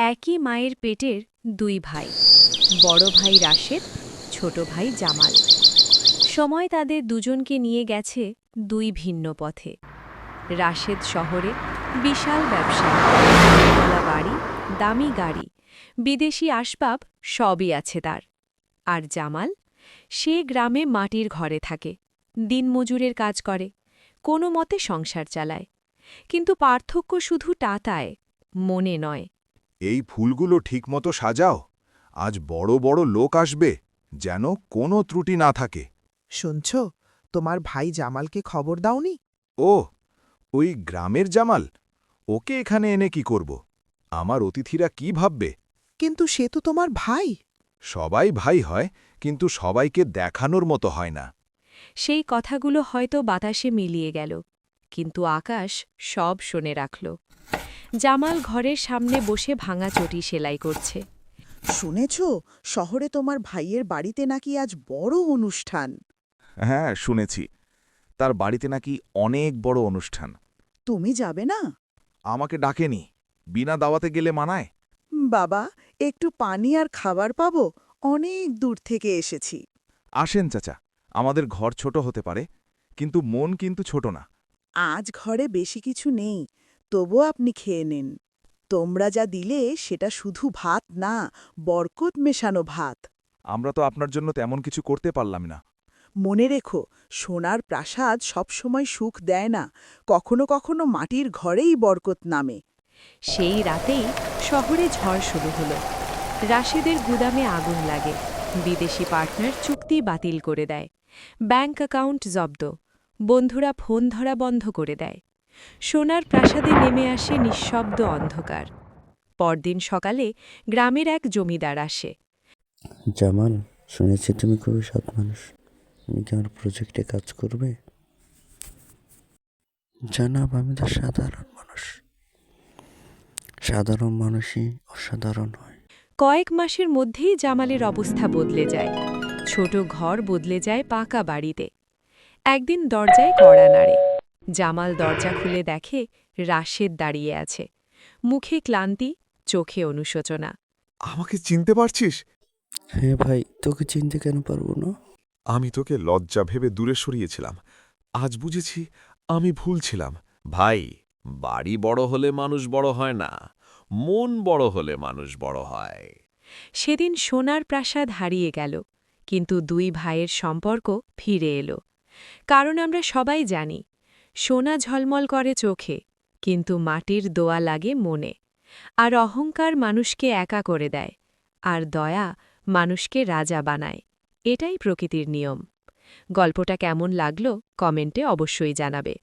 একই মায়ের পেটের দুই ভাই, বড় ভাই রাশেদ, ছোট ভাই জামাল। সময় তাদের দুজনকে নিয়ে গেছে দুই ভিন্ন পথে। রাশেদ শহরে বিশাল ব্যবসা, দোতলা বাড়ি, দামি গাড়ি, বিদেশি আসবাব সবই আছে তার। আর জামাল, সে গ্রামে মাটির ঘরে থাকে, দিনমজুরের কাজ করে, কোনো মতে সংসার চালায়। কিন্তু পার্থক্য শুধু টাকায়, মনে নয়। এই ফুলগুলো ঠিকমতো সাজাও, আজ বড় বড় লোক আসবে, যেন কোনো ত্রুটি না থাকে। শুনছ, তোমার ভাই জামালকে খবর দাওনি? ও, ওই গ্রামের জামাল, ওকে এখানে এনে কি করব? আমার অতিথিরা কি ভাববে? কিন্তু সে তো তোমার ভাই। সবাই ভাই হয়, কিন্তু সবাইকে দেখানোর মতো হয় না। সেই কথাগুলো হয়তো বাতাসে মিলিয়ে গেল, কিন্তু আকাশ সব শুনে রাখল। জামাল ঘরের সামনে বসে ভাঙা চটি সেলাই করছে। শুনেছ, শহরে তোমার ভাইয়ের বাড়িতে নাকি আজ বড় অনুষ্ঠান। হ্যাঁ, শুনেছি। তার বাড়িতে নাকি অনেক বড় অনুষ্ঠান। তুমি যাবে না? আমাকে ডাকেনি, বিনা দাওয়াতে গেলে মানায়? বাবা, একটু পানি আর খাবার পাবো? অনেক দূর থেকে এসেছি। আসেন চাচা, আমাদের ঘর ছোট হতে পারে, কিন্তু মন কিন্তু ছোট না। আজ ঘরে বেশি কিছু নেই, তবুও আপনি খেয়ে নিন। তোমরা যা দিলে সেটা শুধু ভাত না, বরকত মেশানো ভাত। আমরা তো আপনার জন্য তেমন কিছু করতে পারলাম না। মনে রেখো, সোনার প্রাসাদ সবসময় সুখ দেয় না, কখনো কখনো মাটির ঘরেই বরকত নামে। সেই রাতেই শহরে ঝড় শুরু হলো। রাশেদের গুদামে আগুন লাগে, বিদেশি পার্টনার চুক্তি বাতিল করে দেয়, ব্যাংক অ্যাকাউন্ট জব্দ, বন্ধুরা ফোন ধরা বন্ধ করে দেয়। সোনার প্রাসাদে নেমে আসে নিঃশব্দ অন্ধকার। পরদিন সকালে গ্রামের এক জমিদার আসে। জামাল, শুনেছি তুমি খুবই সৎ মানুষ। তুমি কি আমার প্রজেক্টে কাজ করবে? জানাব, আমি তো সাধারণ মানুষ। সাধারণ মানুষই অসাধারণ হয়। কয়েক মাসের মধ্যেই জামালের অবস্থা বদলে যায়। ছোট ঘর বদলে যায় পাকা বাড়িতে। একদিন দরজায় কড়া নাড়ে। জামাল দরজা খুলে দেখে রাশেদ দাঁড়িয়ে আছে, মুখে ক্লান্তি, চোখে অনুশোচনা। আমাকে চিনতে পারছিস? হ্যাঁ ভাই, তোকে চিনতে কেন পারবো না? আমি তোকে লজ্জা ভেবে দূরে সরিয়েছিলাম। আজ বুঝেছি আমি ভুল ছিলাম। ভাই, বাড়ি বড় হলে মানুষ বড় হয় না, মন বড় হলে মানুষ বড় হয়। সেদিন সোনার প্রাসাদ হারিয়ে গেল, কিন্তু দুই ভাইয়ের সম্পর্ক ফিরে এলো। কারণ আমরা সবাই জানি, সোনা ঝলমল করে চোখে, কিন্তু মাটির দোয়া লাগে মনে। আর অহংকার মানুষকে একা করে দেয়, আর দয়া মানুষকে রাজা বানায়। এটাই প্রকৃতির নিয়ম। গল্পটা কেমন লাগলো কমেন্টে অবশ্যই জানাবে।